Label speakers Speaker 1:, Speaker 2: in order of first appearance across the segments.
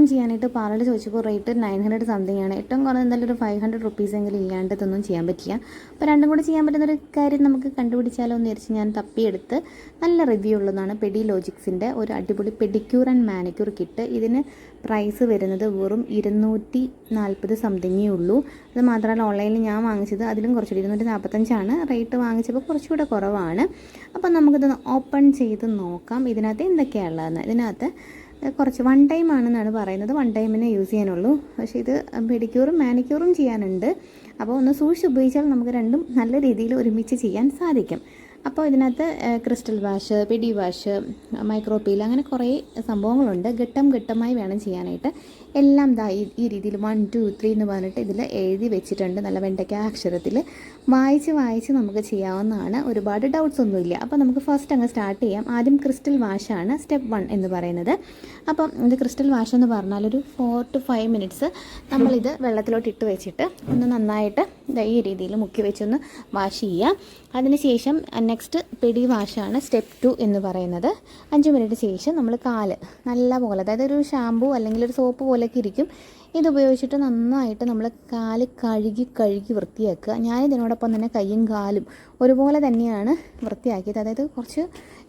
Speaker 1: പെഡിക്യൂറും ചെയ്യാനായിട്ട് പാർലറിൽ ചോദിച്ചപ്പോൾ റേറ്റ് 900 സംതിങ് ആണ്. ഏറ്റവും കുറഞ്ഞ എന്തായാലും ഒരു 500 റുപ്പീസ് എങ്കിലും ഇല്ലാണ്ട് ഇതൊന്നും ചെയ്യാൻ പറ്റില്ല. അപ്പോൾ രണ്ടും കൂടി ചെയ്യാൻ പറ്റുന്നൊരു കാര്യം നമുക്ക് കണ്ടുപിടിച്ചാലോ എന്ന് വിചാരിച്ച് ഞാൻ തപ്പിയെടുത്ത് നല്ല റിവ്യൂ ഉള്ളതാണ് പെഡിലോജിക്സിൻ്റെ ഒരു അടിപൊളി പെഡിക്യൂർ ആൻഡ് മാനിക്യൂർ കിറ്റ്. ഇതിന് പ്രൈസ് വരുന്നത് വെറും 240 സംതിങ്ങേ ഉള്ളൂ. അത് മാത്രമല്ല ഓൺലൈനിൽ ഞാൻ വാങ്ങിച്ചത് അതിലും കുറച്ചുകൂടി 245 റേറ്റ് വാങ്ങിച്ചപ്പോൾ കുറച്ചുകൂടെ കുറവാണ്. അപ്പോൾ നമുക്കിത് ഓപ്പൺ ചെയ്ത് നോക്കാം ഇതിനകത്ത് എന്തൊക്കെയാണുള്ളതെന്ന്. ഇതിനകത്ത് കുറച്ച് വൺ ടൈം ആണെന്നാണ് പറയുന്നത്, വൺ ടൈമിനെ യൂസ് ചെയ്യാനുള്ളൂ. പക്ഷേ ഇത് പെഡിക്യൂറും മാനിക്യൂറും ചെയ്യാനുണ്ട്. അപ്പോൾ ഒന്ന് സൂക്ഷിച്ച് ഉപയോഗിച്ചാൽ നമുക്ക് രണ്ടും നല്ല രീതിയിൽ ഒരുമിച്ച് ചെയ്യാൻ സാധിക്കും. അപ്പോൾ ഇതിനകത്ത് ക്രിസ്റ്റൽ വാഷ്, പെഡി വാഷ്, മൈക്രോപീൽ അങ്ങനെ കുറേ സംഭവങ്ങളുണ്ട്. ഘട്ടമായി വേണം ചെയ്യാനായിട്ട്. എല്ലാം ഈ രീതിയിൽ 1 2 3 എന്ന് പറഞ്ഞിട്ട് ഇതിൽ എഴുതി വെച്ചിട്ടുണ്ട് നല്ല വെണ്ടയ്ക്ക അക്ഷരത്തിൽ. വായിച്ച് നമുക്ക് ചെയ്യാവുന്നതാണ്. ഒരുപാട് ഡൗട്ട്സ് ഒന്നുമില്ല. അപ്പോൾ നമുക്ക് ഫസ്റ്റ് അങ്ങ് സ്റ്റാർട്ട് ചെയ്യാം. ആദ്യം ക്രിസ്റ്റൽ വാഷാണ് സ്റ്റെപ്പ് 1 എന്ന് പറയുന്നത്. അപ്പം ഇത് ക്രിസ്റ്റൽ വാഷ് എന്ന് പറഞ്ഞാൽ ഒരു 4 to 5 മിനിറ്റ്സ് നമ്മളിത് വെള്ളത്തിലോട്ട് ഇട്ട് വെച്ചിട്ട് ഒന്ന് നന്നായിട്ട് ഈ രീതിയിൽ മുക്കി വെച്ചൊന്ന് വാഷ് ചെയ്യുക. അതിനുശേഷം നെക്സ്റ്റ് പെഡി വാഷാണ് സ്റ്റെപ്പ് 2 എന്ന് പറയുന്നത്. 5 മിനിറ്റ് ശേഷം നമ്മൾ കാല് നല്ല പോലെ, അതായത് ഒരു ഷാമ്പൂ അല്ലെങ്കിൽ ഒരു സോപ്പ് പോലെയൊക്കെ ഇരിക്കും, ഇതുപയോഗിച്ചിട്ട് നന്നായിട്ട് നമ്മൾ കാല് കഴുകി വൃത്തിയാക്കുക. ഞാനിതിനോടൊപ്പം തന്നെ കൈയും കാലും ഒരുപോലെ തന്നെയാണ് വൃത്തിയാക്കിയത്. അതായത് കുറച്ച്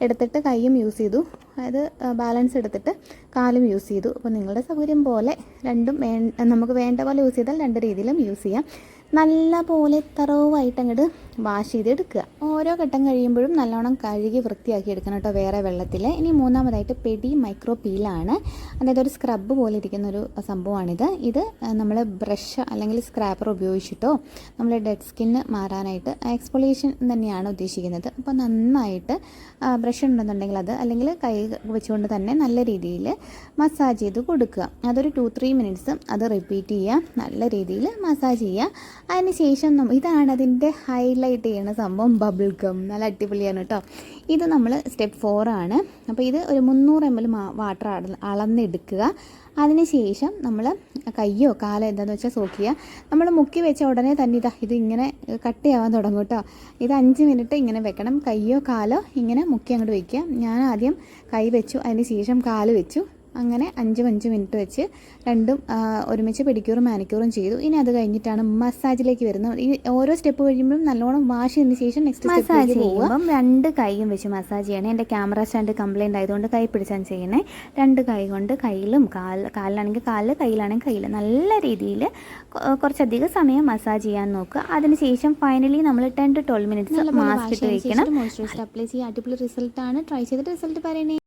Speaker 1: എടുത്തിട്ട് കൈയും യൂസ് ചെയ്തു, അതായത് ബാലൻസ് എടുത്തിട്ട് കാലും യൂസ് ചെയ്തു. അപ്പോൾ നിങ്ങളുടെ സൗകര്യം പോലെ രണ്ടും നമുക്ക് വേണ്ട പോലെ യൂസ് ചെയ്താൽ രണ്ട് രീതിയിലും യൂസ് ചെയ്യാം. നല്ല പോലെ തറവായിട്ട് അങ്ങോട്ട് വാഷ് ചെയ്തെടുക്കുക. ഓരോ ഘട്ടം കഴിയുമ്പോഴും നല്ലോണം കഴുകി വൃത്തിയാക്കി എടുക്കണം കേട്ടോ, വേറെ വെള്ളത്തിൽ. ഇനി മൂന്നാമതായിട്ട് പെഡി മൈക്രോ പീലാണ്. അതായത് ഒരു സ്ക്രബ് പോലെ ഇരിക്കുന്ന ഒരു സംഭവമാണിത്. ഇത് നമ്മൾ ബ്രഷ് അല്ലെങ്കിൽ സ്ക്രാപ്പർ ഉപയോഗിച്ചിട്ടോ നമ്മൾ ഡെഡ് സ്കിന്ന് മാറാനായിട്ട് എക്സ്ഫോളിയേഷൻ തന്നെയാണ് ഉദ്ദേശിക്കുന്നത്. അപ്പോൾ നന്നായിട്ട് ബ്രഷ് ഉണ്ടെന്നുണ്ടെങ്കിൽ അത്, അല്ലെങ്കിൽ കൈ വെച്ചുകൊണ്ട് തന്നെ നല്ല രീതിയിൽ മസാജ് ചെയ്ത് കൊടുക്കുക. അതൊരു 2-3 മിനിറ്റ്സ് അത് റിപ്പീറ്റ് ചെയ്യുക, നല്ല രീതിയിൽ മസാജ് ചെയ്യുക. അതിന് ശേഷം ഇതാണ് അതിൻ്റെ ഹൈലൈറ്റ് ചെയ്യുന്ന സംഭവം, ബബിൾ ഗം. നല്ല അടിപൊളിയാണ് കേട്ടോ. ഇത് നമ്മൾ സ്റ്റെപ്പ് 4 ആണ്. അപ്പോൾ ഇത് ഒരു 300 ml വാട്ടർ അളന്നെടുക്കുക. അതിനുശേഷം നമ്മൾ കയ്യോ കാലോ എന്താണെന്ന് വെച്ചാൽ സോക്ക് ചെയ്യുക. നമ്മൾ മുക്കി വെച്ച ഉടനെ തന്നെ ഇത് ഇങ്ങനെ കട്ടിയാവാൻ തുടങ്ങും കേട്ടോ. ഇത് 5 മിനിറ്റ് ഇങ്ങനെ വെക്കണം. കയ്യോ കാലോ ഇങ്ങനെ മുക്കി അങ്ങോട്ട് വയ്ക്കുക. ഞാൻ ആദ്യം കൈ വെച്ചു, അതിന് ശേഷം കാല് വെച്ചു. അങ്ങനെ 5 മിനിറ്റ് വെച്ച് രണ്ടും ഒരുമിച്ച് പെഡിക്യൂറും മാനിക്യൂറും ചെയ്തു. ഇനി അത് കഴിഞ്ഞിട്ടാണ് മസാജിലേക്ക് വരുന്നത്. ഈ ഓരോ സ്റ്റെപ്പ് കഴിയുമ്പോഴും നല്ലോണം വാഷ് ചെയ്തതിന് ശേഷം നെക്സ്റ്റ് മസാജ് ചെയ്യുമ്പം 2 കൈയും വെച്ച് മസാജ് ചെയ്യണേ. എൻ്റെ ക്യാമറ സ്റ്റാൻഡ് കംപ്ലൈൻറ്റ് ആയതുകൊണ്ട് കൈ പിടിച്ചാണ് ചെയ്യണേ. 2 കൈ കൊണ്ട് കയ്യിലും കാലിലാണെങ്കിൽ കാലിൽ, കയ്യിലാണെങ്കിൽ കയ്യിൽ നല്ല രീതിയിൽ കുറച്ചധികം സമയം മസാജ് ചെയ്യാൻ നോക്കുക. അതിനുശേഷം ഫൈനലി നമ്മൾ 10 to 12 മിനിറ്റ്സ് മാസ്ക് ഇട്ട് വയ്ക്കണം. മോയ്സ്ചറൈസർ അപ്ലൈ ചെയ്യുക. അടിപൊളി റിസൾട്ടാണ്. ട്രൈ ചെയ്തിട്ട് റിസൾട്ട് പറയണേ.